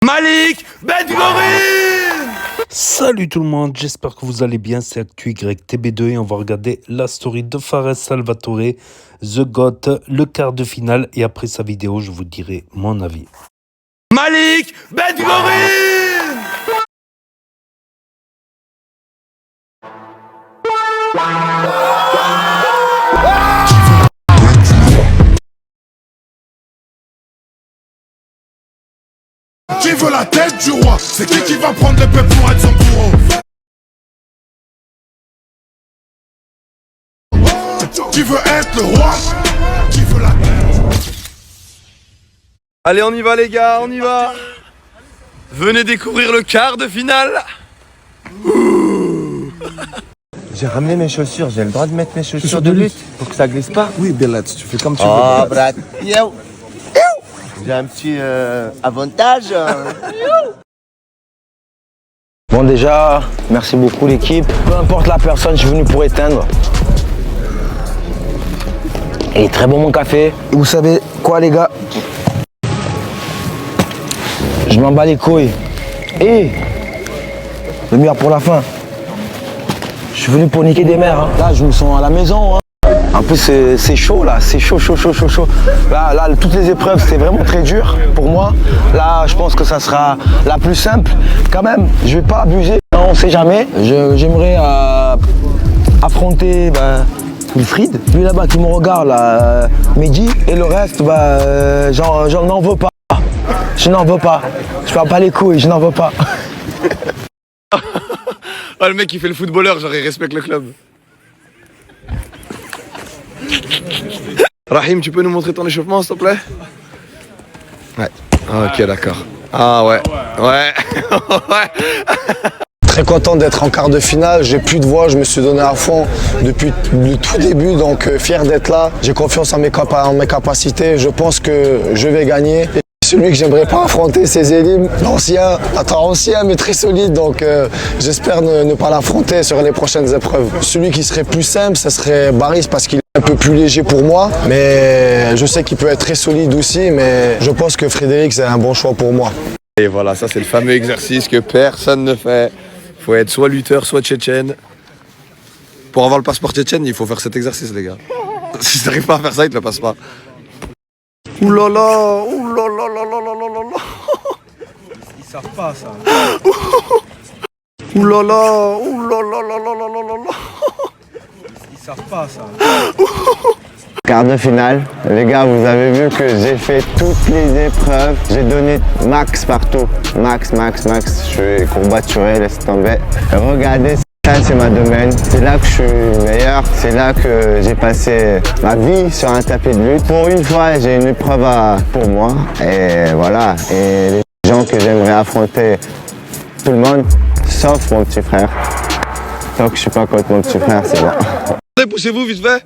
Malik Ben Gorine. Salut tout le monde, j'espère que vous allez bien, c'est ActuYTB2 et on va regarder la story de Fares Salvatore, The GOAT, le quart de finale, et après sa vidéo je vous dirai mon avis. Malik Ben Gorine. Qui veut la tête du roi? C'est qui va prendre l'épée pour être son bourreau? Qui veut être le roi? Qui veut la tête? Allez, on y va les gars, on y va. Venez découvrir le quart de finale. J'ai ramené mes chaussures, j'ai le droit de mettre mes chaussures de lutte pour que ça glisse pas? Oui, Bellet, tu fais comme tu Oh, veux. Brad, yo! J'ai un petit avantage. Bon, déjà, merci beaucoup l'équipe. Peu importe la personne, je suis venu pour éteindre. Et très bon mon café. Et vous savez quoi les gars? Je m'en bats les couilles. Et le meilleur pour la fin. Je suis venu pour niquer des mères. Hein. Là, je me sens à la maison. Hein. En plus, c'est chaud là, c'est chaud. Là, toutes les épreuves, c'était vraiment très dur pour moi. Là, je pense que ça sera la plus simple. Quand même, je vais pas abuser. On ne sait jamais. J'aimerais affronter Wilfried. Lui là-bas qui me regarde, là, Mehdi. Et le reste, j'en veux pas. Je n'en veux pas. Je parle pas les couilles, je n'en veux pas. Ah, le mec qui fait le footballeur, genre il respecte le club. Rahim, tu peux nous montrer ton échauffement s'il te plaît? Ouais. Ok, d'accord. Ah ouais. Ouais. Très content d'être en quart de finale, j'ai plus de voix, je me suis donné à fond depuis le tout début, donc fier d'être là. J'ai confiance en mes capacités, je pense que je vais gagner. Celui que j'aimerais pas affronter, c'est Zélim, l'ancien, ancien mais très solide, donc j'espère ne pas l'affronter sur les prochaines épreuves. Celui qui serait plus simple, ce serait Baris parce qu'il est un peu plus léger pour moi, mais je sais qu'il peut être très solide aussi, mais je pense que Frédéric c'est un bon choix pour moi. Et voilà, ça c'est le fameux exercice que personne ne fait. Faut être soit lutteur, soit tchétchène. Pour avoir le passeport tchétchène, il faut faire cet exercice les gars. Si t'arrives pas à faire ça, il te le passe pas. Oulala, oulala. Ils savent pas ça. Oulala. Ils savent pas ça. Quart de finale, les gars, vous avez vu que j'ai fait toutes les épreuves, j'ai donné max partout, max, je suis courbaturé, laisse tomber. Regardez, ça c'est ma domaine, c'est là que je suis meilleur, c'est là que j'ai passé ma vie sur un tapis de lutte. Pour une fois, j'ai une épreuve pour moi, et voilà, et les gens que j'aimerais affronter, tout le monde, sauf mon petit frère. Tant que je suis pas contre mon petit frère, c'est bon. Poussez-vous vite fait.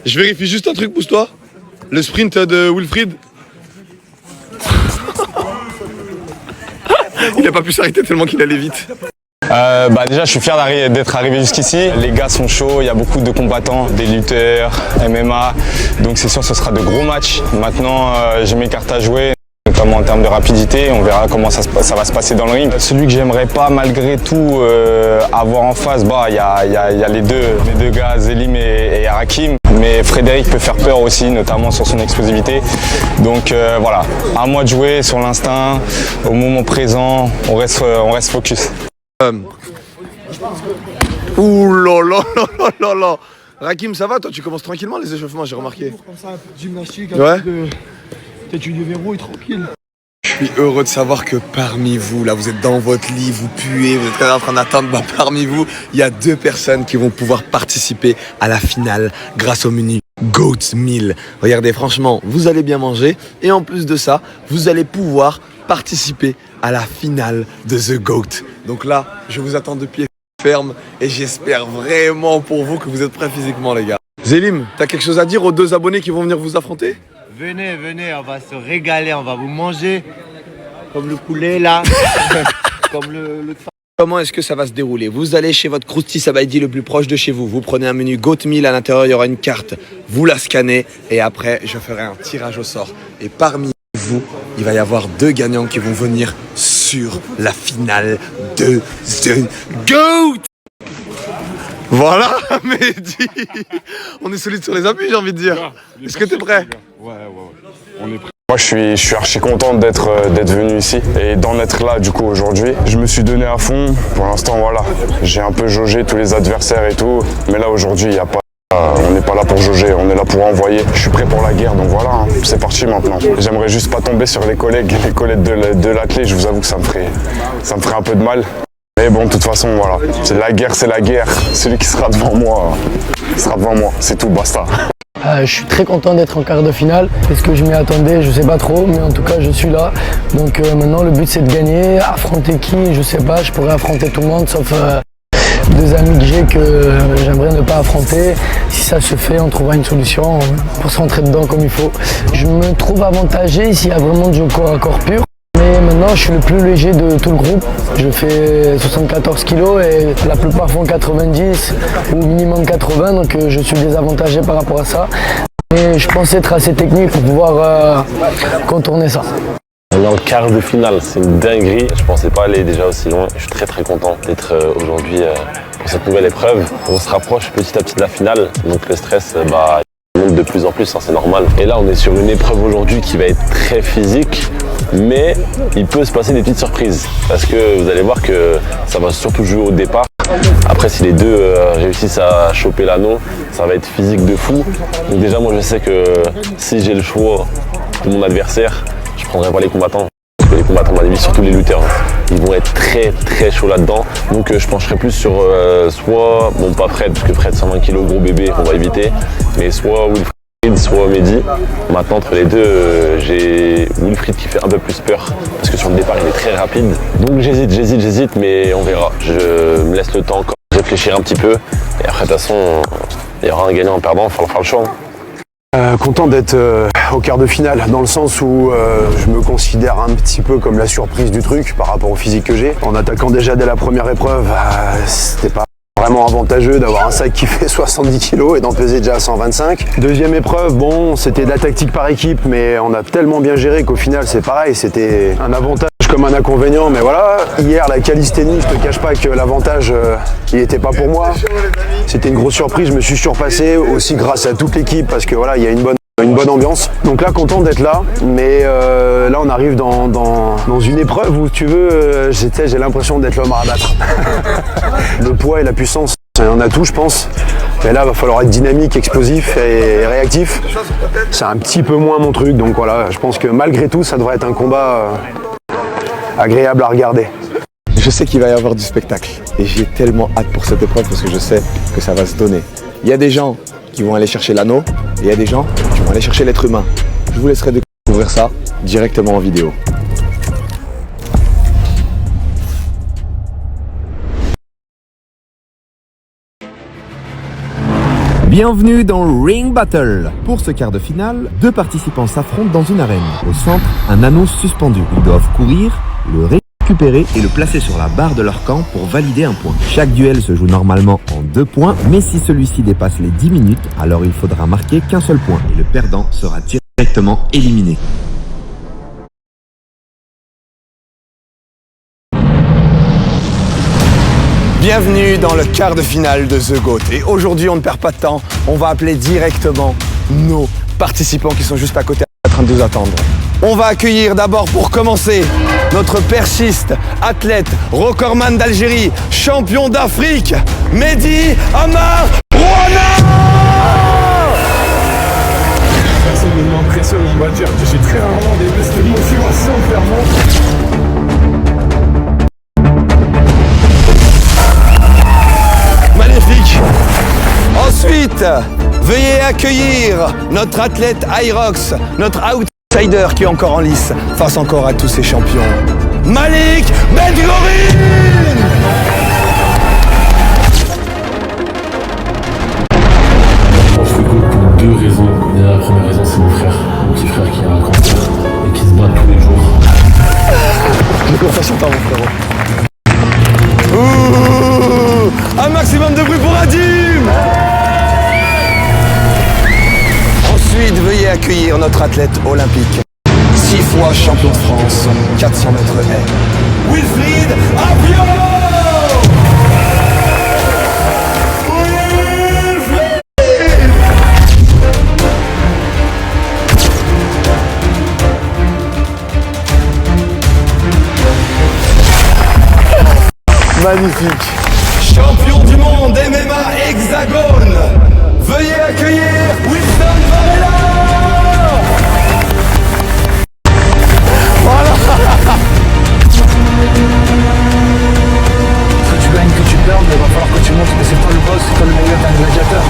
Je vérifie juste un truc, pousse-toi. Le sprint de Wilfried. Il n'a pas pu s'arrêter tellement qu'il allait vite. Déjà je suis fier d'être arrivé jusqu'ici. Les gars sont chauds, il y a beaucoup de combattants, des lutteurs, MMA. Donc c'est sûr ce sera de gros matchs. Maintenant j'ai mes cartes à jouer, notamment en termes de rapidité. On verra comment ça va se passer dans le ring. Celui que j'aimerais pas malgré tout avoir en face, il y a les deux gars, Zélim et Hakim. Mais Frédéric peut faire peur aussi, notamment sur son explosivité. Donc voilà, à moi de jouer sur l'instinct, au moment présent, on reste focus. Ouh là là. Rakim, ça va? Toi, tu commences tranquillement les échauffements, j'ai remarqué. Comme ça, un peu de gymnastique, Ouais. Tu déverrouilles tranquille. Je suis heureux de savoir que parmi vous, là, vous êtes dans votre lit, vous puez, vous êtes en train d'attendre. Parmi vous, il y a 2 personnes qui vont pouvoir participer à la finale grâce au menu Goat Meal. Regardez, franchement, vous allez bien manger. Et en plus de ça, vous allez pouvoir participer à la finale de The Goat. Donc là, je vous attends de pied ferme et j'espère vraiment pour vous que vous êtes prêts physiquement, les gars. Zélim, t'as quelque chose à dire aux 2 abonnés qui vont venir vous affronter? Venez, on va se régaler, on va vous manger comme le poulet là, comme le... Comment est-ce que ça va se dérouler? Vous allez chez votre Krusty Sabaidi le plus proche de chez vous. Vous prenez un menu Goat Meal, à l'intérieur il y aura une carte. Vous la scannez et après je ferai un tirage au sort. Et parmi vous, il va y avoir 2 gagnants qui vont venir sur la finale de The GOAT. Voilà, Mehdi. On est solide sur les appuis, j'ai envie de dire. Est-ce que t'es prêt? Ouais, on est prêt. Moi, je suis archi content d'être venu ici et d'en être là du coup aujourd'hui. Je me suis donné à fond. Pour l'instant, voilà, j'ai un peu jaugé tous les adversaires et tout. Mais là, aujourd'hui, il y a pas. On n'est pas là pour jauger, on est là pour envoyer. Je suis prêt pour la guerre, donc voilà, hein, c'est parti maintenant. J'aimerais juste pas tomber sur les collègues de l'athlète. Je vous avoue que ça me ferait un peu de mal. Mais bon, de toute façon, voilà, c'est la guerre. Celui qui sera devant moi, sera devant moi. C'est tout, basta. Je suis très content d'être en quart de finale. Est-ce que je m'y attendais? Je sais pas trop, mais en tout cas je suis là. Donc maintenant le but c'est de gagner. Affronter qui? Je sais pas, je pourrais affronter tout le monde sauf 2 amis que j'ai que j'aimerais ne pas affronter. Si ça se fait, on trouvera une solution pour se rentrer dedans comme il faut. Je me trouve avantagé s'il y a vraiment du corps à corps pur. Mais maintenant, je suis le plus léger de tout le groupe. Je fais 74 kg et la plupart font 90 ou minimum 80, donc je suis désavantagé par rapport à ça. Mais je pense être assez technique pour pouvoir contourner ça. On est en quart de finale, c'est une dinguerie. Je pensais pas aller déjà aussi loin. Je suis très content d'être aujourd'hui pour cette nouvelle épreuve. On se rapproche petit à petit de la finale, donc le stress monte de plus en plus, hein, c'est normal. Et là, on est sur une épreuve aujourd'hui qui va être très physique. Mais il peut se passer des petites surprises parce que vous allez voir que ça va surtout jouer au départ. Après, si les deux réussissent à choper l'anneau, ça va être physique de fou. Donc déjà, moi je sais que si j'ai le choix de mon adversaire, je prendrai pas les combattants. Parce que les combattants, à mon avis, surtout les lutteurs, ils vont être très chauds là-dedans. Donc je pencherai plus sur soit, bon pas Fred, parce que Fred 120 kg, gros bébé, on va éviter, mais soit Wilfried, soit Mehdi. Maintenant entre les deux, j'ai Wilfried qui fait un peu plus peur parce que sur le départ il est très rapide. Donc j'hésite, mais on verra. Je me laisse le temps encore de réfléchir un petit peu. Et après de toute façon, il y aura un gagnant en perdant, il va falloir faire le choix. Content d'être au quart de finale, dans le sens où je me considère un petit peu comme la surprise du truc par rapport au physique que j'ai. En attaquant déjà dès la première épreuve, c'était pas vraiment avantageux d'avoir un sac qui fait 70 kg et d'en peser déjà à 125. Deuxième épreuve, bon, c'était de la tactique par équipe, mais on a tellement bien géré qu'au final, c'est pareil, c'était un avantage comme un inconvénient, mais voilà. Hier, la calisthénie, je te cache pas que l'avantage, il n'était pas pour moi. C'était une grosse surprise, je me suis surpassé aussi grâce à toute l'équipe, parce que voilà, il y a une bonne ambiance. Donc là, content d'être là, mais là, on arrive dans une épreuve où, tu veux, j'ai l'impression d'être l'homme à abattre. Le poids et la puissance, on a tout, je pense. Mais là, il va falloir être dynamique, explosif et réactif. C'est un petit peu moins mon truc, donc voilà, je pense que malgré tout, ça devrait être un combat agréable à regarder. Je sais qu'il va y avoir du spectacle et j'ai tellement hâte pour cette épreuve parce que je sais que ça va se donner. Il y a des gens qui vont aller chercher l'anneau et il y a des gens qui vont aller chercher l'être humain. Je vous laisserai découvrir ça directement en vidéo. Bienvenue dans Ring Battle. Pour ce quart de finale, 2 participants s'affrontent dans une arène. Au centre, un anneau suspendu. Ils doivent courir, le récupérer et le placer sur la barre de leur camp pour valider un point. Chaque duel se joue normalement en 2 points, mais si celui-ci dépasse les 10 minutes, alors il faudra marquer qu'un seul point et le perdant sera directement éliminé. Bienvenue dans le quart de finale de The GOAT. Et aujourd'hui, on ne perd pas de temps. On va appeler directement nos participants qui sont juste à côté en train de nous attendre. On va accueillir d'abord, pour commencer, notre perchiste, athlète, recordman d'Algérie, champion d'Afrique, Mehdi Amar Rouana. Ça m'impressionne, on va dire. J'ai très rarement des baisses de motivation, clairement. Magnifique. Ensuite, veuillez accueillir notre athlète Irox, notre outsider qui est encore en lice, face encore à tous ces champions, Malik Bedgourine. Je fais GOAT pour 2 raisons. Déjà, la première raison, c'est mon frère, mon petit frère qui est un cancer et qui se bat tous les jours. J'ai confiance en toi, mon frérot. Ouh, un maximum de bruit pour Adim. Ensuite, veuillez accueillir notre athlète olympique, 6 fois champion de France, 400 mètres haies. Wilfried Apio! Magnifique. Champion du monde MMA Hexagone. Veuillez accueillir Wilson Varela. Voilà. Que tu gagnes, que tu perdes, il va falloir que tu montres que c'est toi le boss, c'est toi le meilleur, t'es un gladiateur.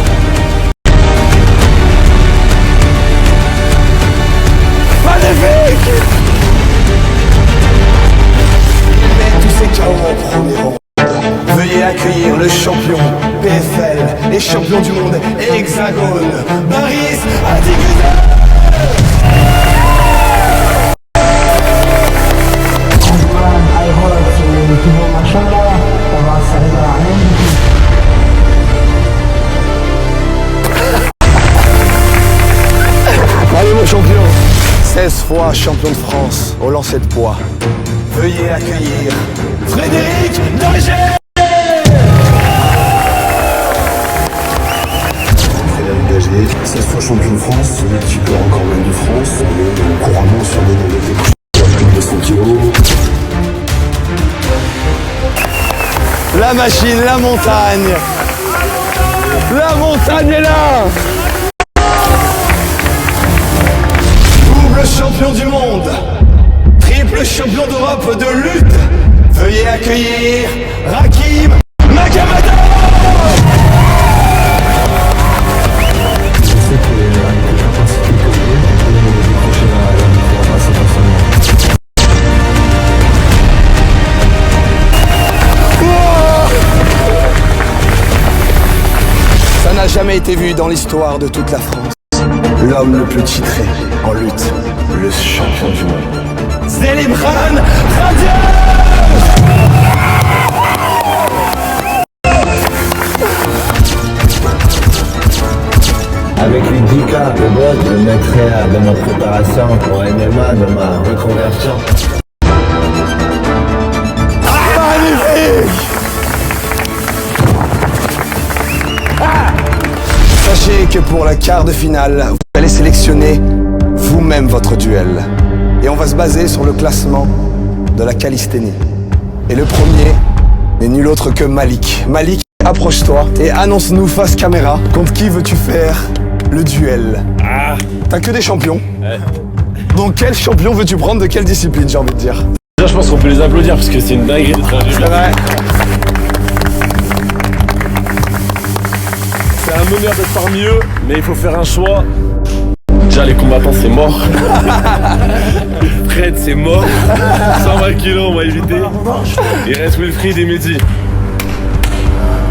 Magnifique. Mais tous ces chaos en premier rang. Veuillez accueillir le champion PFL et champion du monde Hexagone, Baris Adiguzan. Allez mon champion. 16 fois champion de France au lancer de poids. Veuillez accueillir Frédéric Danger. Frédéric Dager, 16 fois champion de France, multiple recordman de France, on est couramment sur des noms de plus de 200 kilos. La machine, la montagne. La montagne est là. Double champion du monde, triple champion d'Europe de lutte. Veuillez accueillir Rakim Makamada. Je sais que les capacités que j'ai, on peut décrocher la victoire assez facilement. Ça n'a jamais été vu dans l'histoire de toute la France. L'homme le plus titré en lutte, le champion du monde. Zélibran Avec les 10 cas de boss, je mettrai dans ma préparation pour MMA, de ma reconversion. Magnifique. Sachez que pour le quart de finale, vous allez sélectionner vous-même votre duel. Et on va se baser sur le classement de la calisthénie. Et le premier n'est nul autre que Malik. Malik, approche-toi et annonce-nous face caméra contre qui veux-tu faire le duel. T'as que des champions. Donc quel champion veux-tu prendre de quelle discipline, j'ai envie de dire? Déjà, je pense qu'on peut les applaudir parce que c'est une dinguerie d'être arrivé. C'est vrai. C'est un honneur d'être parmi eux, mais il faut faire un choix. Déjà, les combattants, c'est mort. Fred, c'est mort. 120 kilos, on va éviter. Il reste Wilfried et Mehdi.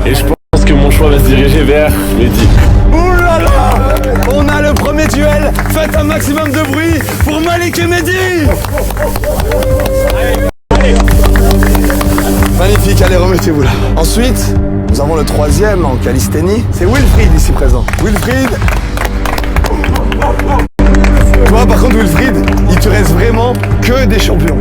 Et je pense que mon choix va se diriger vers Mehdi. Ouh là là! On a le premier duel. Faites un maximum de bruit pour Malik et Mehdi. Magnifique, allez, remettez-vous là. Ensuite, nous avons le troisième en calisthénie. C'est Wilfried ici présent. Wilfried. Toi, par contre, Wilfried, il te reste vraiment que des champions.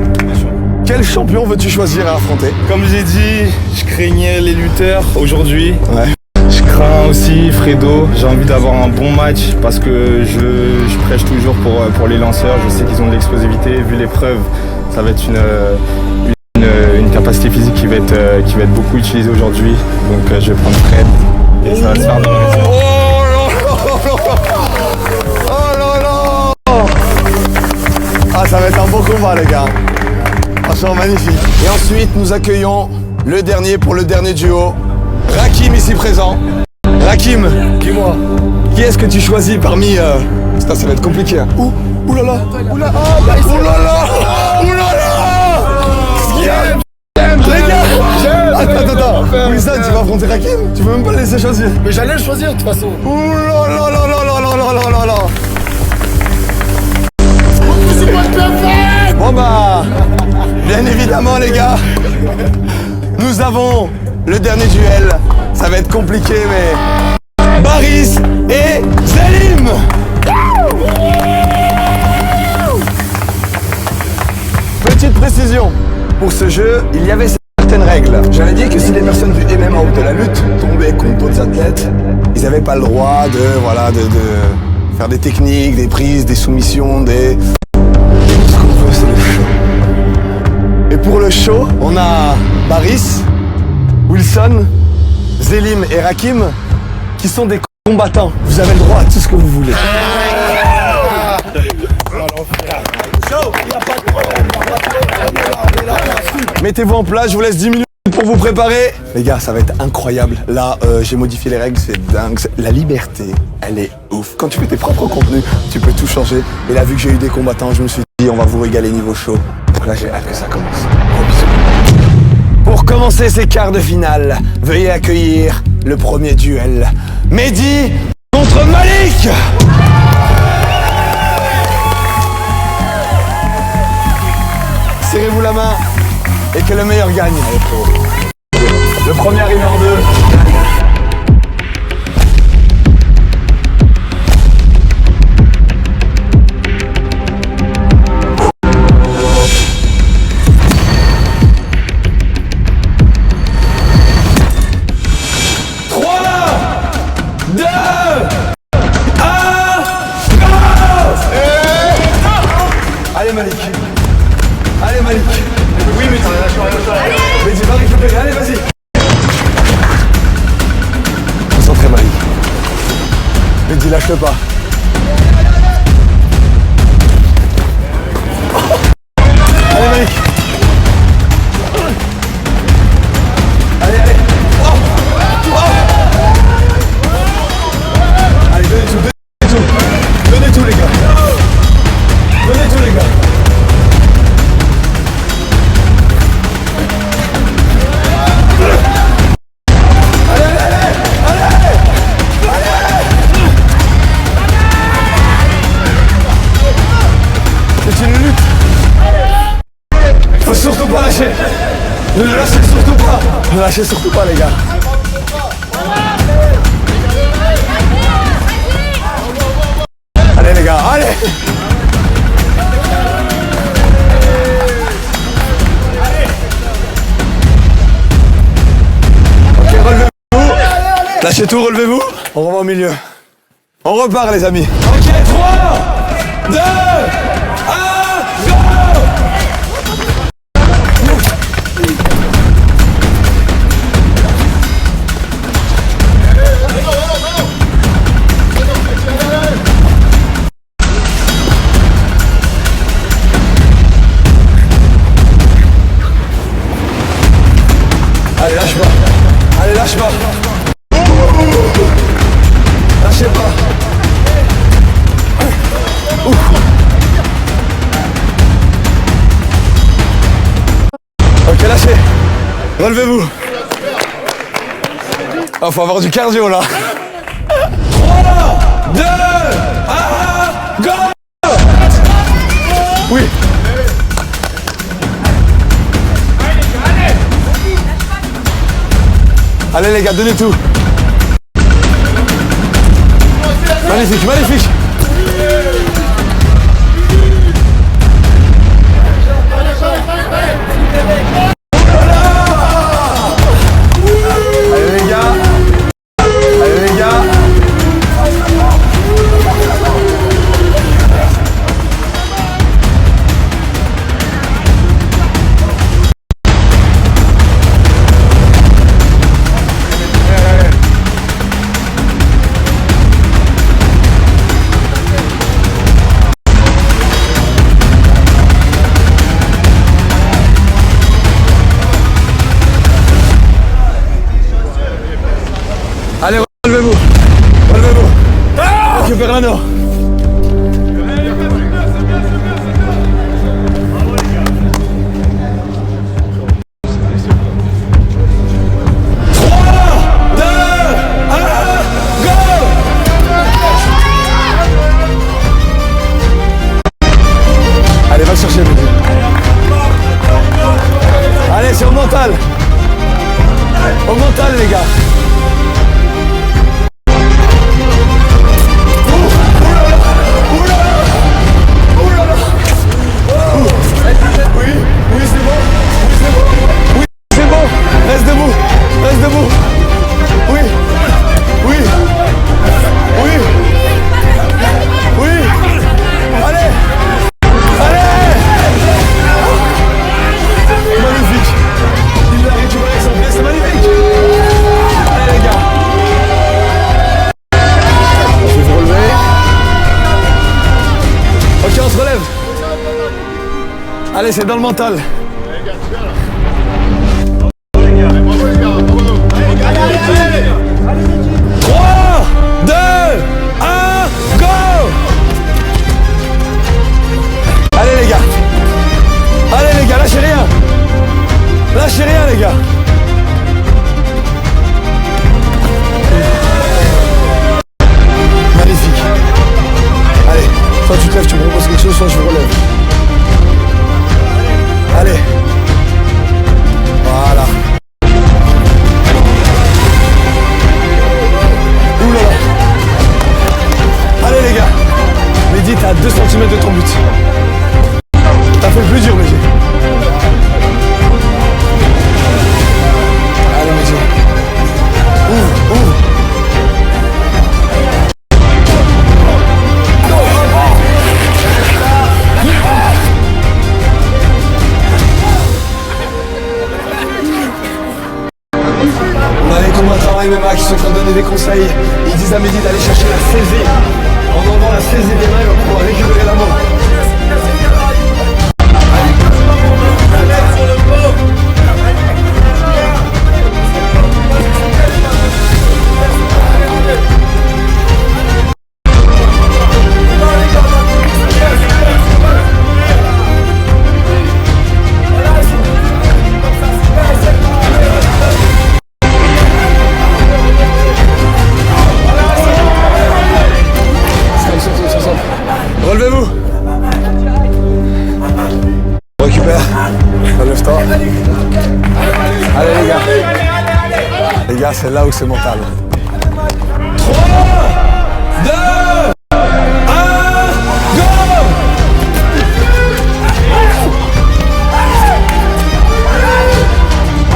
Quel champion veux-tu choisir à affronter? Comme j'ai dit, je craignais les lutteurs aujourd'hui. Ouais. Je crains aussi Fredo. J'ai envie d'avoir un bon match parce que je prêche toujours pour les lanceurs. Je sais qu'ils ont de l'explosivité. Vu l'épreuve, ça va être une capacité physique qui va être beaucoup utilisée aujourd'hui. Donc je vais prendre Fred et ça va se faire dans le réseau. Ah, ça va être un beau combat, les gars. Franchement, magnifique. Et ensuite, nous accueillons le dernier pour le dernier duo. Rakim, ici présent. Rakim, dis-moi, qui est-ce que tu choisis parmi... Putain, ça va être compliqué. Hein. Ouh là là. Ouh là là. Ouh là là. Ouh là là. Les gars. Attends. Wilson, tu vas affronter Rakim? Tu veux même pas le laisser choisir? Mais j'allais le choisir de toute façon. Ouh là là là là là là là là là. Bon bah, bien évidemment les gars, nous avons le dernier duel. Ça va être compliqué mais... Baris et Selim. Précision, pour ce jeu, il y avait certaines règles. J'avais dit que si les personnes du MMA ou de la lutte tombaient contre d'autres athlètes, ils n'avaient pas le droit de faire des techniques, des prises, des soumissions, des... Ce qu'on veut, c'est le show. Et pour le show, on a Baris, Wilson, Zélim et Rakim, qui sont des combattants. Vous avez le droit à tout ce que vous voulez. Mettez-vous en place, je vous laisse 10 minutes pour vous préparer. Les gars, ça va être incroyable. Là, j'ai modifié les règles, c'est dingue. La liberté, elle est ouf. Quand tu fais tes propres contenus, tu peux tout changer. Et là, vu que j'ai eu des combattants, je me suis dit, on va vous régaler niveau show. Donc là, j'ai hâte que ça commence. Gros bisous. Pour commencer ces quarts de finale, veuillez accueillir le premier duel. Mehdi contre Malik. Serrez-vous la main et que le meilleur gagne. Le premier arrive en deux. Allez Malik. Allez Malik. Oui mais mais tu vas récupérer, allez vas-y. Concentré Malik. Mehdi, lâche-le pas. Allez Malik. Allez, allez. Oh. Oh. Allez, donnez tout, donnez tout. Donnez tout les gars. Donnez tout les gars. C'est une lutte. Faut surtout pas lâcher. Ne le lâchez surtout pas. Ne lâchez surtout pas les gars. Allez les gars, allez. Ok, relevez-vous. Lâchez tout, relevez-vous. On revoit au milieu. On repart les amis. Ok, 3, 2, 1, go! Allez, lâche pas. Allez, lâche pas. Lâchez pas. Ok, lâchez. Relevez-vous. Oh, faut avoir du cardio là. 3, 2, 1, go! Oui. Allez les gars, donnez tout. Magnifique, magnifique. Allez les gars. Allez les gars. Allez, relevez-vous. Relevez-vous. Récupère l'anneau. Allez, va le chercher, Mehdi. Allez, c'est au mental. Au mental, les gars. Oui, oui, Allez, c'est dans le mental. 3, 2, 1, go! Allez les gars. Allez les gars, lâchez rien. Lâchez rien les gars. Magnifique. Allez, soit tu te lèves, tu me proposes quelque chose, soit je me relève. Allez. Voilà. Oulala. Allez les gars. Mehdi, t'es à 2 cm de ton but. T'as fait le plus dur, Mehdi. Allez, Mehdi. Ouvre, ouvre. On a les combattants MMA qui sont en train de donner des conseils. Ils disent à Mehdi d'aller chercher la saisie. En enlevant la saisie des mains, il va pouvoir récupérer la main. Relevez-vous. Récupère. Relève-toi. Allez les gars. Les gars, c'est là où c'est mental. 3, 2, 1, go!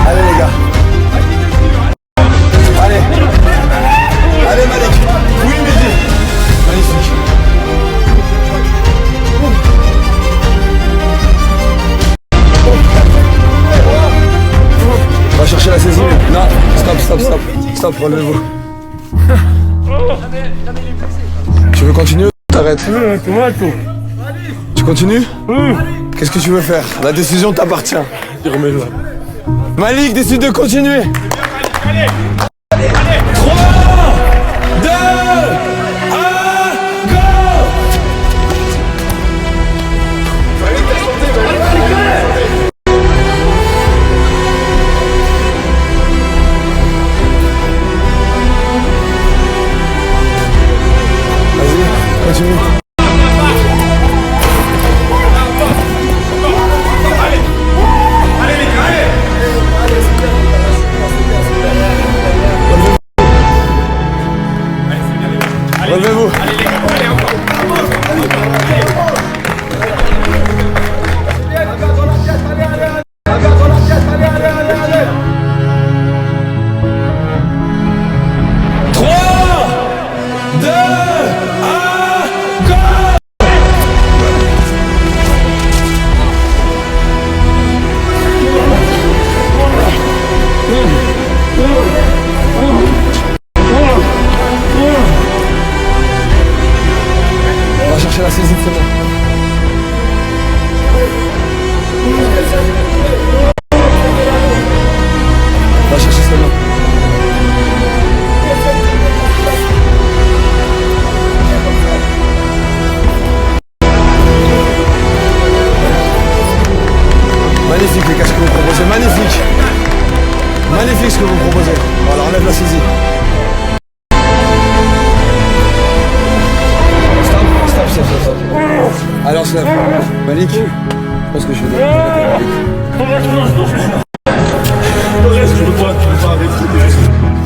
Allez les gars. Allez. Allez Malik. Oui Mehdi. Magnifique. Va chercher la saisie. Non, stop, relevez-vous. Tu veux continuer ou t'arrêtes? Tu continues? Qu'est-ce que tu veux faire? La décision t'appartient. Malik décide de continuer. 3, 2, 1, go! Vas-y, continue. Relevez-vous. La saisie de ses mains. Va chercher ses mains. Magnifique les gars ce que vous proposez, magnifique. Magnifique ce que vous proposez. Voilà, enlève la saisie. Stop. Allez, on se lève. Malik, je pense que je vais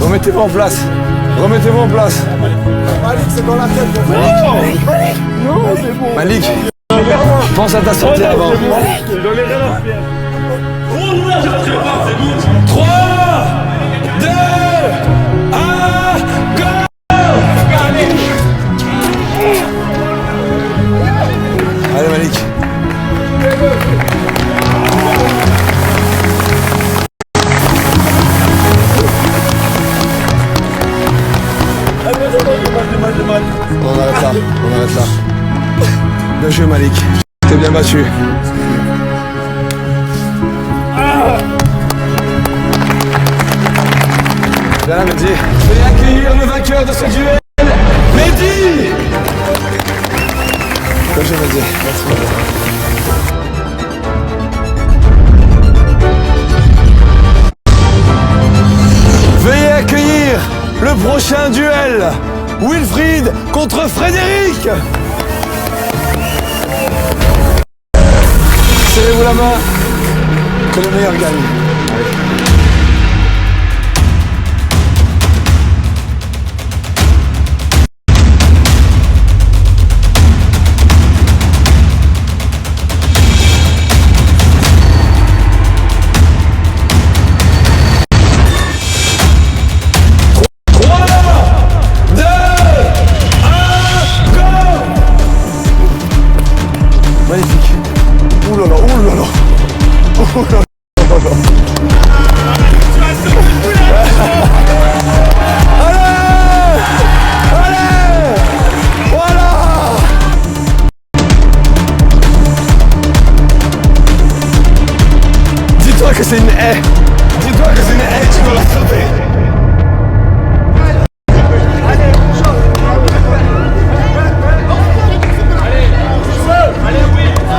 Remettez-vous en place. Remettez-vous en place. Malik, c'est dans la tête. Malik, pense à ta sortie avant. 3, 2, 1, go! Allez Malik. On arrête là. Bien joué Malik. T'es bien battu. Viens, Mehdi. Veuillez accueillir le vainqueur de ce duel, Mehdi. Bonjour, Mehdi. Merci, Mehdi. Veuillez accueillir le prochain duel, Wilfried contre Frédéric. Serrez-vous la main, que le meilleur gagne. Magnifique. Ouh là là, ouh là là. Ouh là là. Allez! Allez! Voilà! Dis-toi que c'est une haie. Dis-toi que c'est une haie, tu dois la sauter.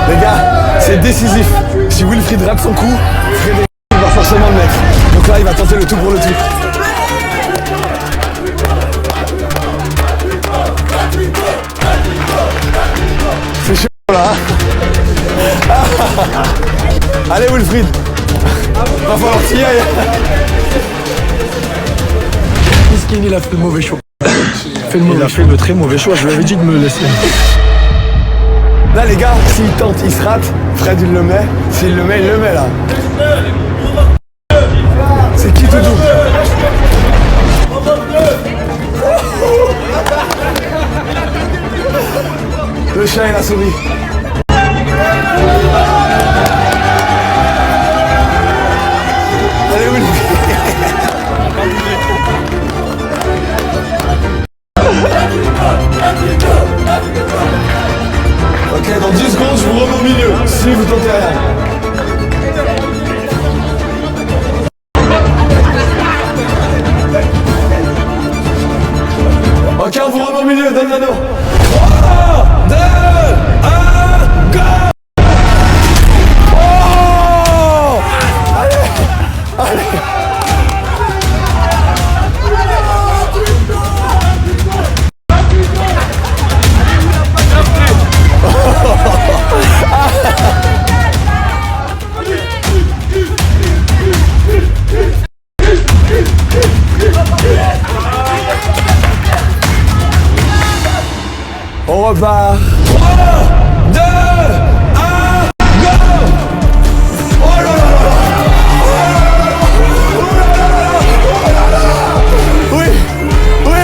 Les gars, c'est décisif. Si Wilfried rate son coup, Frédéric va forcément le mettre. Donc là, il va tenter le tout pour le tout. C'est chaud là. Hein. Allez Wilfried. Va falloir t'y aller. Miskin, il a fait le mauvais choix. Il a fait le très mauvais choix, je lui avais dit de me laisser. Là les gars, s'il tente, il se rate. Fred il le met. S'il le met, il le met là. C'est qui tout double? Le chat et la souris. Allez Wilfried. Ok, dans 10 secondes, je vous remets au milieu, si vous tentez rien. Ok, on vous remet au milieu, donne l'anneau. 3, 2, 1, go! Oh! Allez! Allez! On repart. 3, 2, 1, go! Oh là là là là! Oui, oui,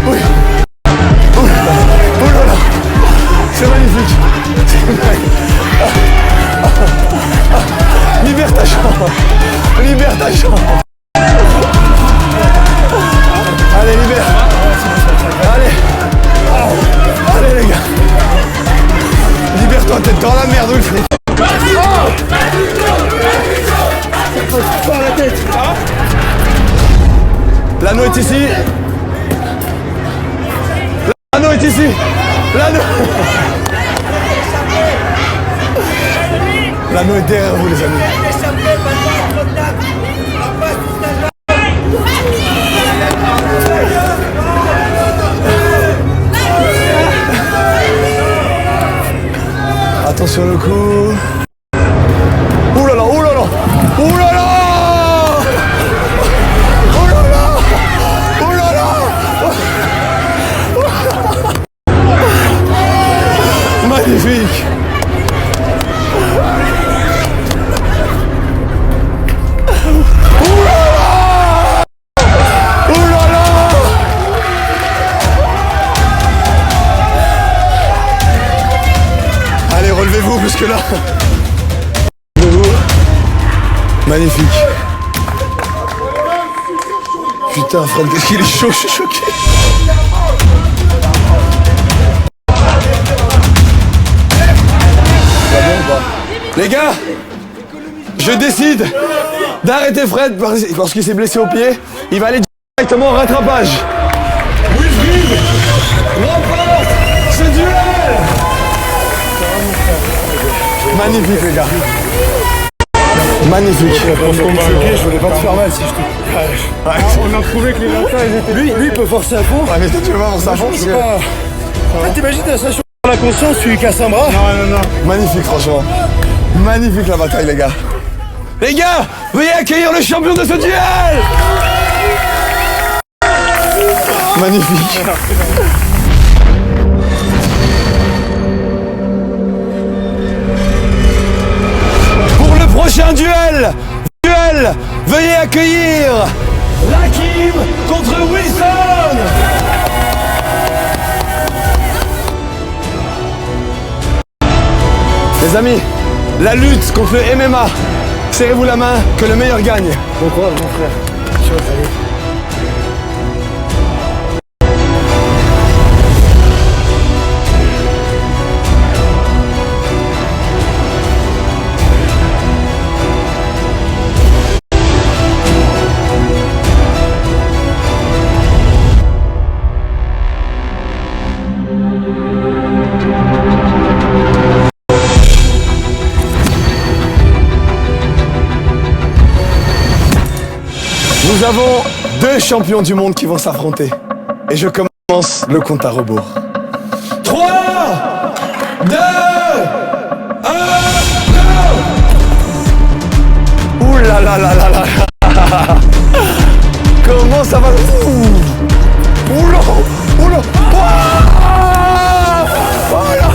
oui. Oh là là! C'est magnifique. Libère ta jambe. Libère ta jambe. Allez, libère. Allez. Allez les gars. Libère-toi, t'es dans la merde, Wilfried. Pas la tête. L'anneau est ici. L'anneau est ici. L'anneau. L'anneau est derrière vous les amis. Attention le coup. Ouh là là, ouh là là, ouh là là, ouh là là, ouh là là. Magnifique. Ouh là là, ouh là là. Allez, relevez-vous parce que là. Relevez-vous. Magnifique. Putain, Fred, qu'est-ce qu'il est chaud, je suis choqué. Ça va bien ou pas? Les gars, je décide d'arrêter Fred parce qu'il s'est blessé au pied. Il va aller directement au rattrapage. Wilfried remporte ce duel. Magnifique les gars. Magnifique. Je voulais pas te faire mal si je te... On a trouvé que les latins, ils étaient... Lui, il peut forcer à fond. Ouais, mais toi tu veux pas forcer à fond parce que... En fait, t'imagines, t'as ça sur la conscience, tu lui casses un bras. Non. Magnifique franchement. Magnifique la bataille les gars. Les gars, veuillez accueillir le champion de ce duel. Magnifique. Pour le prochain duel, veuillez accueillir Rakim contre Wilson. Les amis, la lutte contre le MMA. Serrez-vous la main, que le meilleur gagne. Bon courage, mon frère. Ciao, allez. Nous avons deux champions du monde qui vont s'affronter. Et je commence le compte à rebours. 3, 2, 1, go! Ouh là là là là là. Comment ça va? Ouh là, ouh là. Oh là.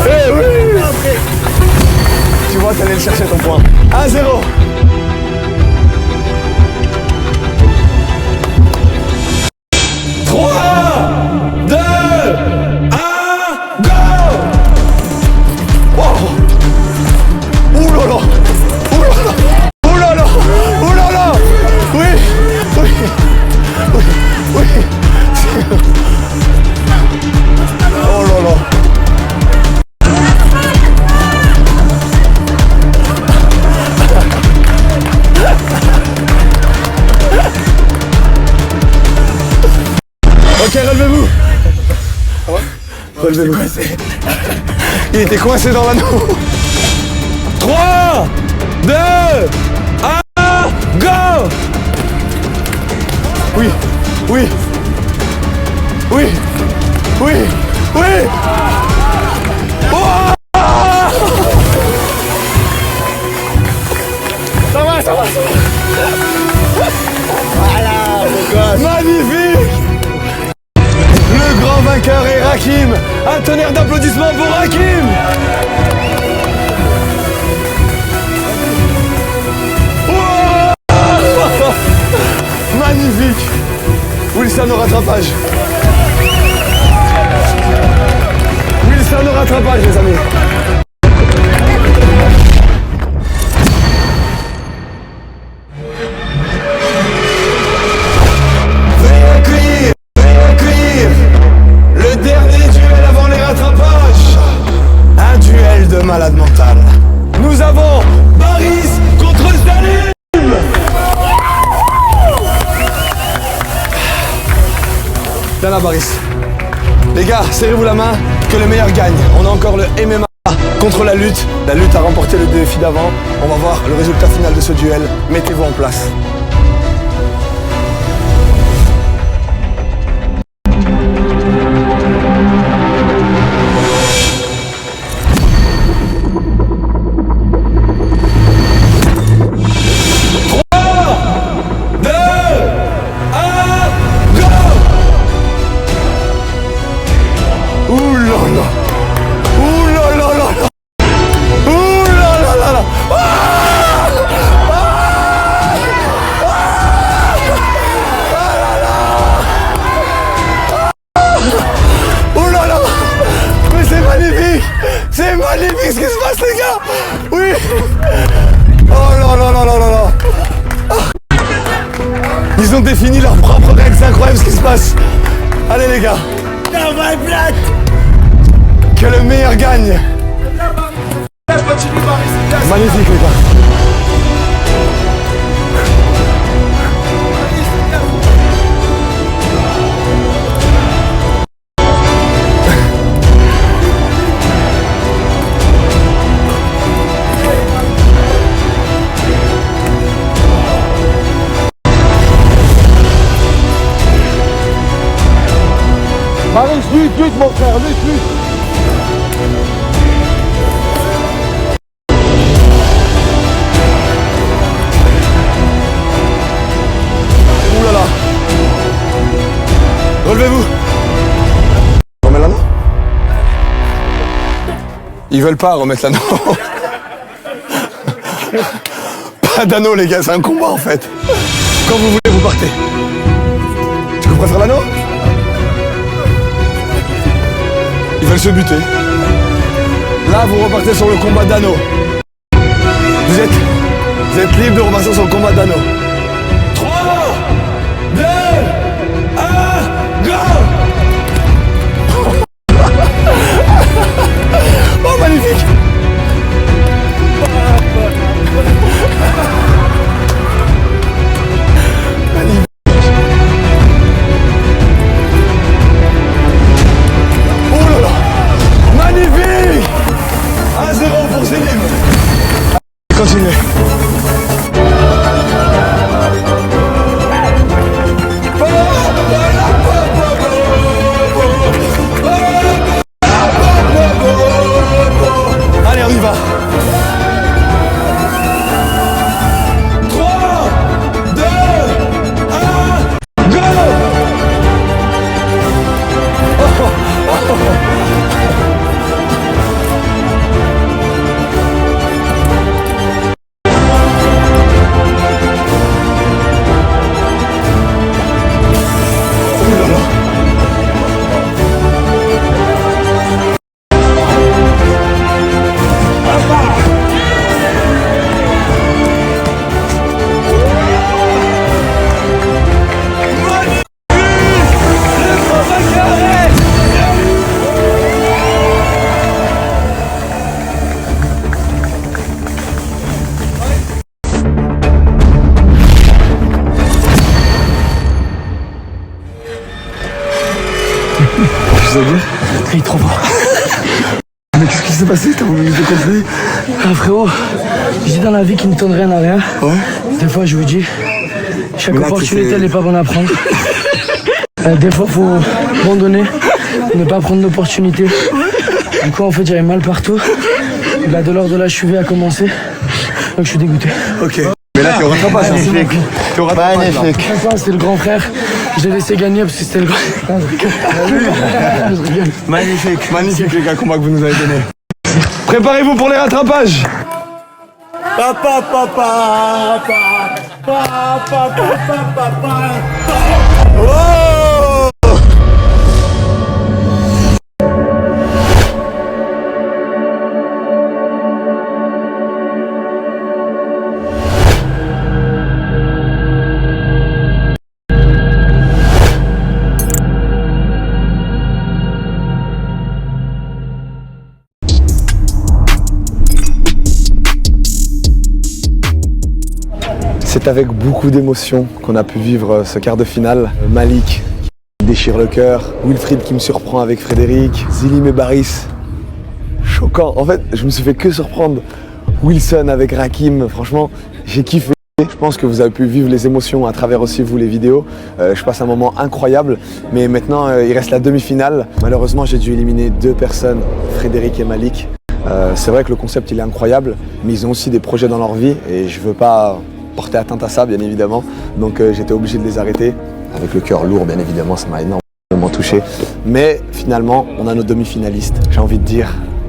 Eh oui. Tu vois, t'allais le chercher ton point. 1-0. 3, 2, 1, go! Wow! Ouh là là! Ouh là là! Ouh là là! Ouh là là! Oui! Oui! Oui! Oui! Oh là là! Ok, relevez-vous. Relevez-vous. Il était coincé dans l'anneau. 3, 2, 1, go! Oui, oui, oui, oui, oui. Oh! Ça va, ça va. Voilà, mon gosse. Magnifique! Le grand vainqueur est Rakim. Un tonnerre d'applaudissements pour Rakim. Oh! Magnifique. Wilson au rattrapage. Wilson au rattrapage, les amis. Malade mental. Nous avons Baris contre Salim. Viens là, Baris. Les gars, serrez-vous la main, que le meilleur gagne. On a encore le MMA contre la lutte. La lutte a remporté le défi d'avant. On va voir le résultat final de ce duel. Mettez-vous en place. C'est magnifique ce qui se passe, les gars. Oui. Oh là là là là là là. Ah. Ils ont défini leurs propres règles, c'est incroyable ce qui se passe. Allez les gars. Que le meilleur gagne. Magnifique les gars. Paris, lutte, mon frère, lutte. Ouh là là. Relevez-vous. Remets l'anneau. Ils veulent pas remettre l'anneau. Pas d'anneau les gars, c'est un combat en fait. Quand vous voulez, vous partez. Tu vous préfères l'anneau? Ils veulent se buter. Là, vous repartez sur le combat d'anneau. Vous êtes libre de repartir sur le combat d'anneau. 3, 2, 1, go! Oh, magnifique! Magnifique! 1-0 pour Zélim. Continuez. Allez, on y va. 3, 2, 1, go! Il est trop fort. Mais qu'est-ce qui s'est passé? T'as voulu me déconseiller? Ah frérot, je dis dans la vie qu'il ne tourne rien à rien. Ouais. Des fois je vous dis, chaque là, opportunité c'est- elle n'est pas bonne à prendre. Des fois faut abandonner, ne pas prendre l'opportunité. Du coup en fait j'avais mal partout. La douleur de la cheville a commencé. Donc je suis dégoûté. Ok. Mais là, t'es au rattrapage, hein, c'est bon. T'es au rattrapage, là. Magnifique. C'était le grand frère. Je l'ai laissé gagner parce que c'était le grand frère. Je rigole. Magnifique, magnifique les gars, combat que vous nous avez donné. Préparez-vous pour les rattrapages. Papa, papa, papa, papa, papa. Oh! C'est avec beaucoup d'émotion qu'on a pu vivre ce quart de finale. Malik qui déchire le cœur, Wilfried qui me surprend avec Frédéric, Zélim et Baris. Choquant. En fait, je me suis fait que surprendre. Wilson avec Rakim, franchement, j'ai kiffé. Je pense que vous avez pu vivre les émotions à travers aussi vous les vidéos. Je passe un moment incroyable, mais maintenant il reste la demi-finale. Malheureusement, j'ai dû éliminer 2 personnes, Frédéric et Malik. C'est vrai que le concept il est incroyable, mais ils ont aussi des projets dans leur vie et je veux pas porter atteinte à ça, bien évidemment. Donc j'étais obligé de les arrêter. Avec le cœur lourd, bien évidemment, ça m'a énormément touché. Mais finalement, on a nos demi-finalistes. J'ai envie de dire,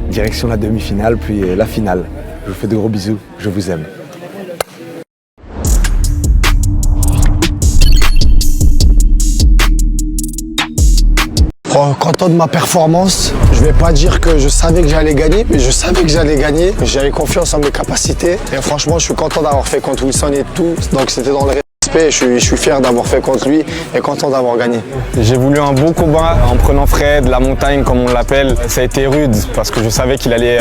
direction la demi-finale, puis la finale. Je vous fais de gros bisous, je vous aime. Content de ma performance. Je vais pas dire que je savais que j'allais gagner, mais je savais que j'allais gagner. J'avais confiance en mes capacités. Et franchement, je suis content d'avoir fait contre Wilson et tout. Donc c'était dans le respect. Je suis fier d'avoir fait contre lui et content d'avoir gagné. J'ai voulu un beau combat en prenant Fred, la montagne comme on l'appelle. Ça a été rude parce que je savais qu'il allait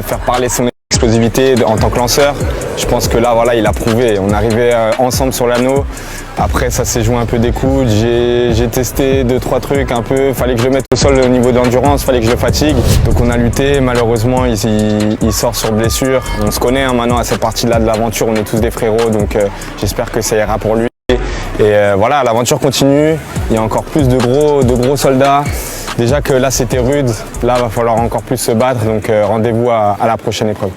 faire parler son explosivité en tant que lanceur. Je pense que là, voilà, il a prouvé. On arrivait ensemble sur l'anneau. Après, ça s'est joué un peu des coudes. J'ai testé 2-3 trucs un peu. Fallait que je le mette au sol au niveau d'endurance, fallait que je le fatigue. Donc on a lutté. Malheureusement, il sort sur blessure. On se connaît maintenant à cette partie-là de l'aventure. On est tous des frérots, donc j'espère que ça ira pour lui. Et voilà, l'aventure continue. Il y a encore plus de gros soldats. Déjà que là c'était rude, là va falloir encore plus se battre, donc rendez-vous à la prochaine épreuve.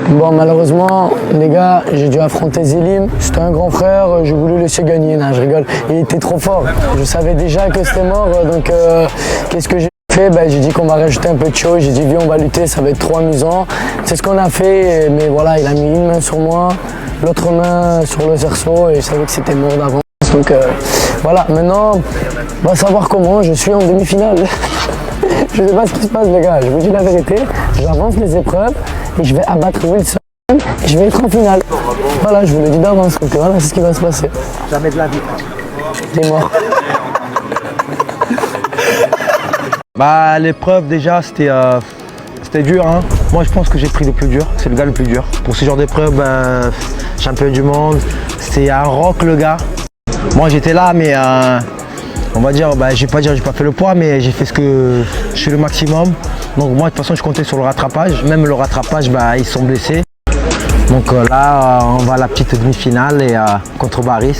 Bon, malheureusement, les gars, j'ai dû affronter Zélim. C'était un grand frère, j'ai voulu laisser gagner. Non, je rigole. Il était trop fort. Je savais déjà que c'était mort, donc qu'est-ce que j'ai fait? J'ai dit qu'on va rajouter un peu de show. J'ai dit, viens, on va lutter, ça va être trop amusant. C'est ce qu'on a fait, mais voilà, il a mis une main sur moi, l'autre main sur le cerceau, et je savais que c'était mort d'avance. Donc voilà, maintenant, on va savoir comment. Je suis en demi-finale. Je ne sais pas ce qui se passe, les gars. Je vous dis la vérité. J'avance les épreuves et je vais abattre Wilson et je vais être en finale. Voilà, je vous le dis d'avance. Donc voilà, c'est ce qui va se passer. Jamais de la vie. T'es mort. L'épreuve, déjà, c'était dur. Hein. Moi, je pense que j'ai pris le plus dur. C'est le gars le plus dur. Pour ce genre d'épreuve, champion du monde, c'est un rock, le gars. Moi, j'étais là, mais on va dire, je vais pas dire que j'ai pas fait le poids, mais j'ai fait ce que je fais le maximum. Donc moi de toute façon je comptais sur le rattrapage. Même le rattrapage, ils sont blessés. Donc là on va à la petite demi-finale et contre Baris.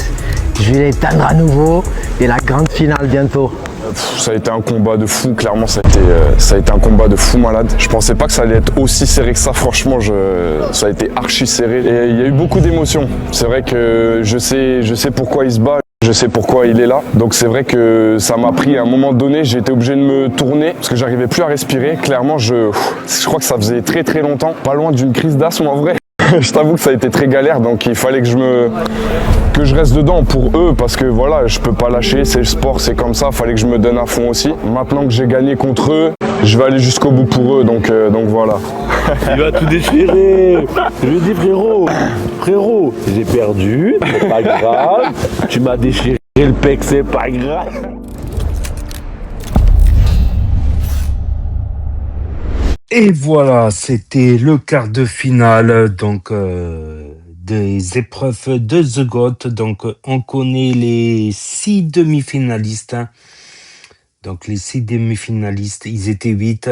Je vais l'éteindre à nouveau et la grande finale bientôt. Ça a été un combat de fou, clairement ça a été un combat de fou malade. Je pensais pas que ça allait être aussi serré que ça, franchement ça a été archi serré. Et il y a eu beaucoup d'émotions. C'est vrai que je sais pourquoi il se bat. Je sais pourquoi il est là, donc c'est vrai que ça m'a pris à un moment donné, j'ai été obligé de me tourner parce que j'arrivais plus à respirer. Clairement, je crois que ça faisait très très longtemps, pas loin d'une crise d'asthme en vrai. Je t'avoue que ça a été très galère, donc il fallait que je reste dedans pour eux parce que voilà, je peux pas lâcher, c'est le sport, c'est comme ça, fallait que je me donne à fond aussi. Maintenant que j'ai gagné contre eux, je vais aller jusqu'au bout pour eux, donc voilà. Il va tout déchirer. Je lui dis frérot, j'ai perdu, c'est pas grave. Tu m'as déchiré le pec, c'est pas grave. Et voilà, c'était le quart de finale donc des épreuves de The GOAT. Donc on connaît les 6 demi-finalistes. Donc les 6 demi-finalistes, ils étaient 8.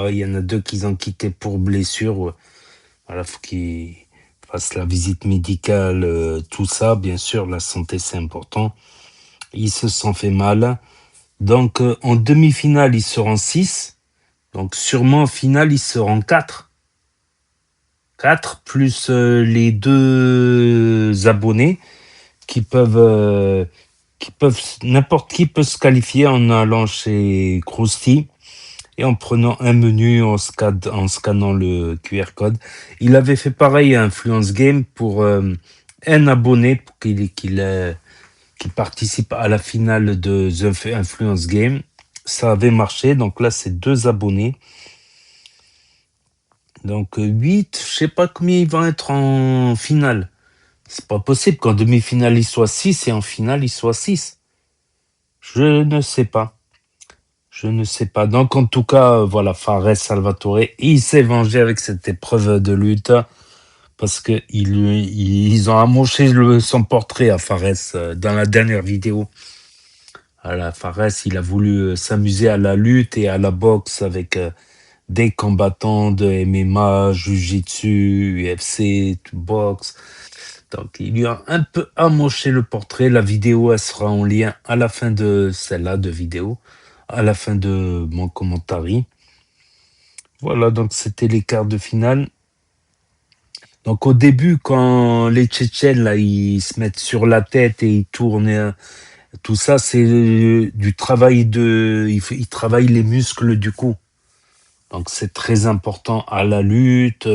Il y en a 2 qui ont quitté pour blessure. Voilà, faut qu'ils fassent la visite médicale, tout ça. Bien sûr, la santé c'est important. Ils se sont fait mal. Donc en demi-finale, ils seront 6. Donc sûrement en finale, ils seront 4. 4 plus les 2 abonnés n'importe qui peut se qualifier en allant chez Krusty et en prenant un menu en scannant le QR code. Il avait fait pareil à Influence Game pour un abonné pour qu'il participe à la finale de The Influence Game. Ça avait marché, donc là c'est 2 abonnés. Donc 8, je sais pas combien ils vont être en finale. C'est pas possible qu'en demi-finale, il soit 6 et en finale, il soit 6. Je ne sais pas. Donc, en tout cas, voilà, Fares Salvatore, il s'est vengé avec cette épreuve de lutte parce que ils ont amoché son portrait à Fares dans la dernière vidéo. Voilà, Fares, il a voulu s'amuser à la lutte et à la boxe avec des combattants de MMA, Jiu-Jitsu, UFC, boxe. Donc, il lui a un peu amoché le portrait. La vidéo, elle sera en lien à la fin de celle-là de vidéo, à la fin de mon commentaire. Voilà, donc c'était les quarts de finale. Donc, au début, quand les Tchétchènes, là, ils se mettent sur la tête et ils tournent, tout ça, c'est du travail ils travaillent les muscles du cou. Donc, c'est très important à la lutte,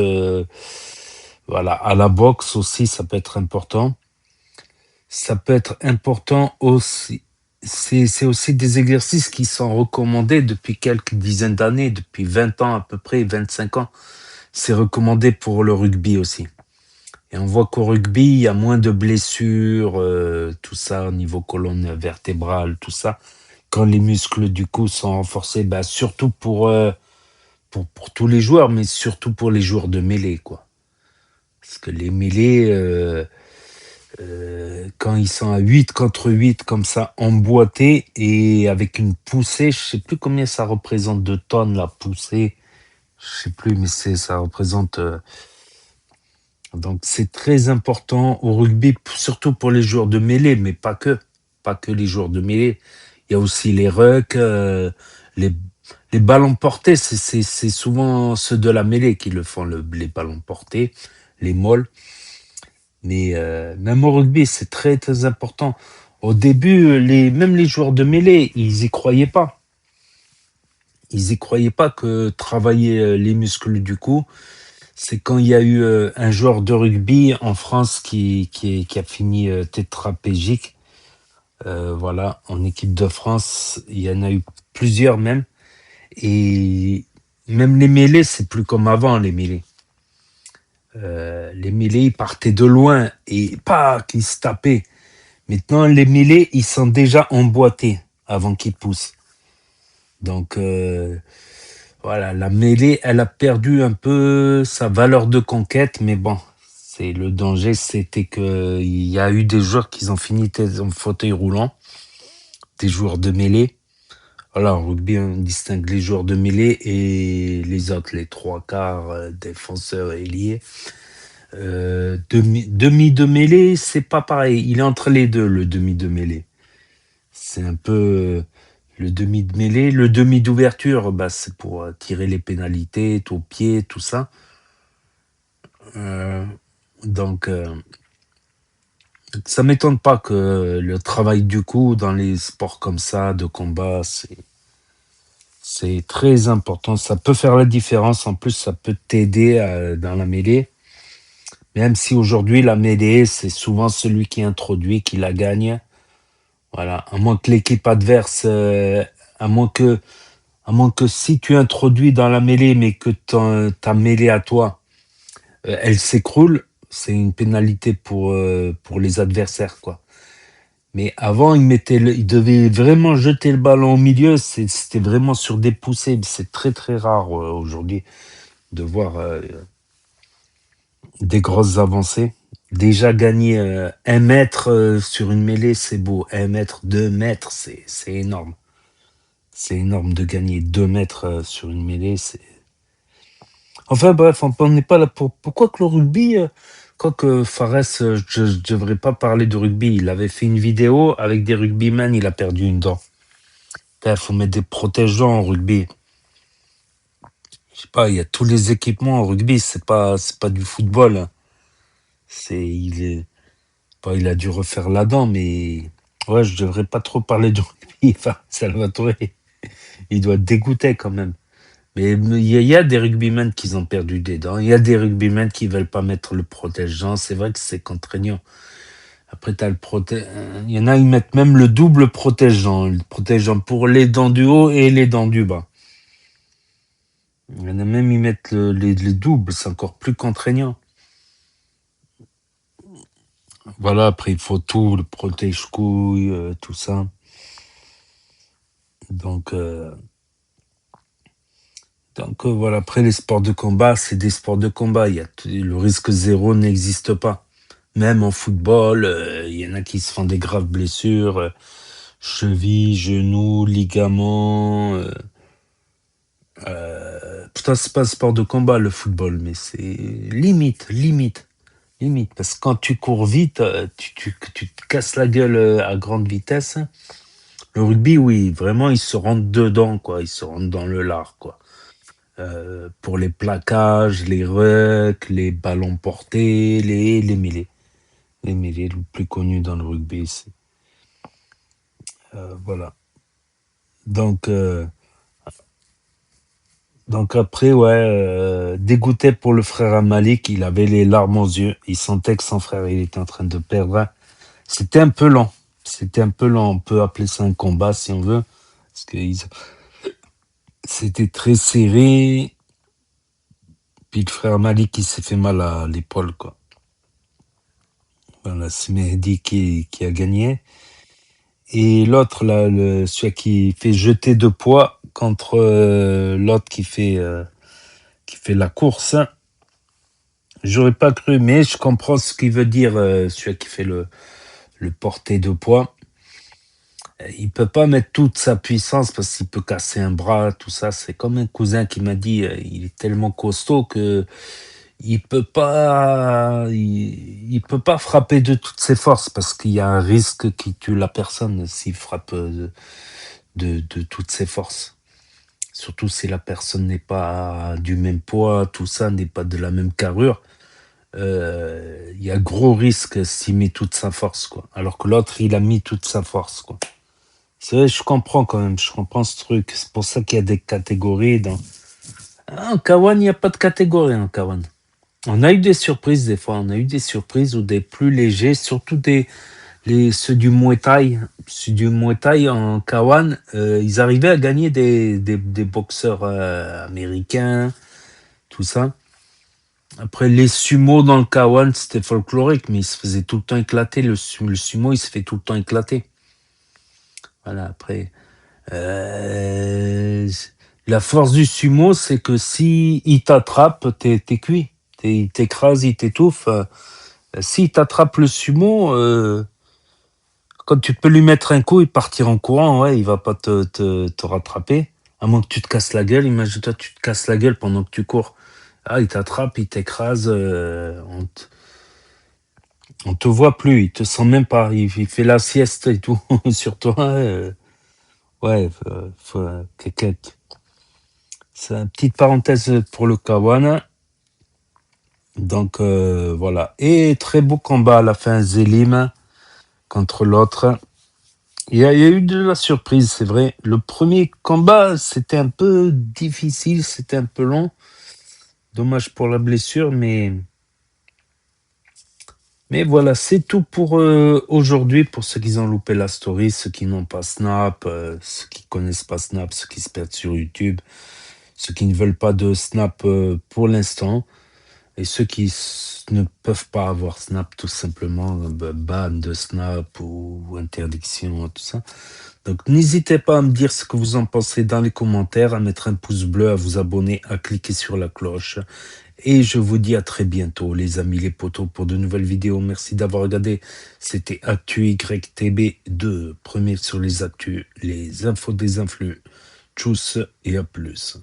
voilà, à la boxe aussi, ça peut être important. Ça peut être important aussi. C'est aussi des exercices qui sont recommandés depuis quelques dizaines d'années, depuis 20 ans à peu près, 25 ans. C'est recommandé pour le rugby aussi. Et on voit qu'au rugby, il y a moins de blessures, tout ça, au niveau colonne vertébrale, tout ça. Quand les muscles du cou sont renforcés, surtout pour tous les joueurs, mais surtout pour les joueurs de mêlée, quoi. Parce que les mêlées, quand ils sont à 8 contre 8, comme ça, emboîtés, et avec une poussée, je sais plus combien ça représente de tonnes, la poussée. Je sais plus, mais ça représente... donc, c'est très important au rugby, surtout pour les joueurs de mêlée, mais pas que les joueurs de mêlée. Il y a aussi les rucks, les, les ballons portés, c'est souvent ceux de la mêlée qui le font, les ballons portés, les molles. Mais même au rugby, c'est très, très important. Au début, même les joueurs de mêlée, ils y croyaient pas. Ils y croyaient pas que travailler les muscles du cou, c'est quand il y a eu un joueur de rugby en France qui a fini tétraplégique. Voilà, en équipe de France, il y en a eu plusieurs même. Et même les mêlées, c'est plus comme avant, les mêlées. Les mêlées, ils partaient de loin et pas qu'ils se tapaient. Maintenant, les mêlées, ils sont déjà emboîtés avant qu'ils poussent. Donc, voilà, la mêlée, elle a perdu un peu sa valeur de conquête, mais bon, le danger, c'était qu'il y a eu des joueurs qui ont fini en fauteuil roulant, des joueurs de mêlée. Voilà, en rugby, on distingue les joueurs de mêlée et les autres, les trois quarts, défenseurs et ailiers. Demi de mêlée, c'est pas pareil. Il est entre les deux, le demi de mêlée. C'est un peu le demi de mêlée. Le demi d'ouverture, bah, c'est pour tirer les pénalités, au pied, tout ça. Donc, ça m'étonne pas que le travail du coup dans les sports comme ça, de combat, c'est très important. Ça peut faire la différence. En plus, ça peut t'aider dans la mêlée. Même si aujourd'hui, la mêlée, c'est souvent celui qui introduit, qui la gagne. Voilà. À moins que l'équipe adverse, à moins que si tu introduis dans la mêlée, mais que ta mêlée à toi, elle s'écroule, c'est une pénalité pour les adversaires, quoi. Mais avant, ils devaient vraiment jeter le ballon au milieu. C'était vraiment sur des poussées. C'est très, très rare aujourd'hui de voir des grosses avancées. Déjà gagner 1 mètre sur une mêlée, c'est beau. 1 mètre, 2 mètres, c'est énorme. C'est énorme de gagner 2 mètres sur une mêlée. Enfin bref, on n'est pas là pour... Pourquoi que le rugby... Quoique Fares, je ne devrais pas parler de rugby. Il avait fait une vidéo avec des rugbymen, il a perdu une dent. Il faut mettre des protège-dents en rugby. Je sais pas, il y a tous les équipements en rugby, c'est pas du football. Il a dû refaire la dent, mais ouais, je devrais pas trop parler de rugby. Enfin, Salvatore, il doit être dégoûté quand même. Mais il y a des rugbymen qui ont perdu des dents. Il y a des rugbymen qui veulent pas mettre le protège-dents. C'est vrai que c'est contraignant. Après, t'as il y en a, ils mettent même le double protège-dents. Le protège-dents pour les dents du haut et les dents du bas. Il y en a même, ils mettent les doubles. C'est encore plus contraignant. Voilà, après, il faut tout, le protège-couille, tout ça. Donc voilà, après les sports de combat, c'est des sports de combat. Le risque zéro n'existe pas. Même en football, il y en a qui se font des graves blessures, cheville, genou, ligaments. Putain, c'est pas un sport de combat le football, mais c'est limite. Parce que quand tu cours vite, tu te casses la gueule à grande vitesse. Le rugby, oui, vraiment, ils se rentrent dedans, quoi. Ils se rentrent dans le lard, quoi. Pour les plaquages, les rucks, les ballons portés, les mêlées. Les mêlées, le plus connu dans le rugby, c'est... voilà. Donc après, ouais, dégoûté pour le frère Malik, il avait les larmes aux yeux. Il sentait que son frère, il était en train de perdre. C'était un peu lent. On peut appeler ça un combat, si on veut. Parce que c'était très serré. Puis le frère Malik, il s'est fait mal à l'épaule, quoi. Voilà, c'est Mehdi qui a gagné. Et l'autre, là, celui qui fait jeter de poids contre l'autre qui fait la course. J'aurais pas cru, mais je comprends ce qu'il veut dire, celui qui fait le porté de poids. Il peut pas mettre toute sa puissance parce qu'il peut casser un bras, tout ça. C'est comme un cousin qui m'a dit, il est tellement costaud que il peut pas frapper de toutes ses forces parce qu'il y a un risque qui tue la personne s'il frappe de toutes ses forces. Surtout si la personne n'est pas du même poids, tout ça n'est pas de la même carrure. Il y a gros risque s'il met toute sa force, quoi. Alors que l'autre, il a mis toute sa force, quoi. C'est vrai, je comprends quand même, je comprends ce truc. C'est pour ça qu'il y a des catégories dans... En K1, il n'y a pas de catégorie en K1. On a eu des surprises des fois, on a eu des surprises ou des plus légers, surtout ceux du Muay Thai. Ceux du Muay Thai en K1, ils arrivaient à gagner des boxeurs américains, tout ça. Après, les sumo dans le K1, c'était folklorique, mais ils se faisaient tout le temps éclater. Le sumo, il se fait tout le temps éclater. Voilà, après... la force du sumo, c'est que si il t'attrape, t'es cuit. Il t'écrase, il t'étouffe. S'il t'attrape le sumo, quand tu peux lui mettre un coup et partir en courant, ouais, il va pas te rattraper. À moins que tu te casses la gueule. Imagine-toi, tu te casses la gueule pendant que tu cours. Ah, il t'attrape, il t'écrase. On te voit plus, il te sent même pas. Il fait la sieste et tout sur toi. Ouais, c'est une petite parenthèse pour le K1. Donc voilà. Et très beau combat à la fin, Zelim contre l'autre. Il y a eu de la surprise, c'est vrai. Le premier combat, c'était un peu difficile, c'était un peu long. Dommage pour la blessure, mais voilà, c'est tout pour aujourd'hui. Pour ceux qui ont loupé la story, ceux qui n'ont pas Snap, ceux qui connaissent pas Snap, ceux qui se perdent sur YouTube, ceux qui ne veulent pas de Snap pour l'instant, et ceux qui ne peuvent pas avoir Snap tout simplement, ban de Snap ou interdiction, tout ça. Donc n'hésitez pas à me dire ce que vous en pensez dans les commentaires, à mettre un pouce bleu, à vous abonner, à cliquer sur la cloche. Et je vous dis à très bientôt les amis, les potos, pour de nouvelles vidéos. Merci d'avoir regardé. C'était Actu YTB2, premier sur les actus, les infos des influx. Tchuss et à plus.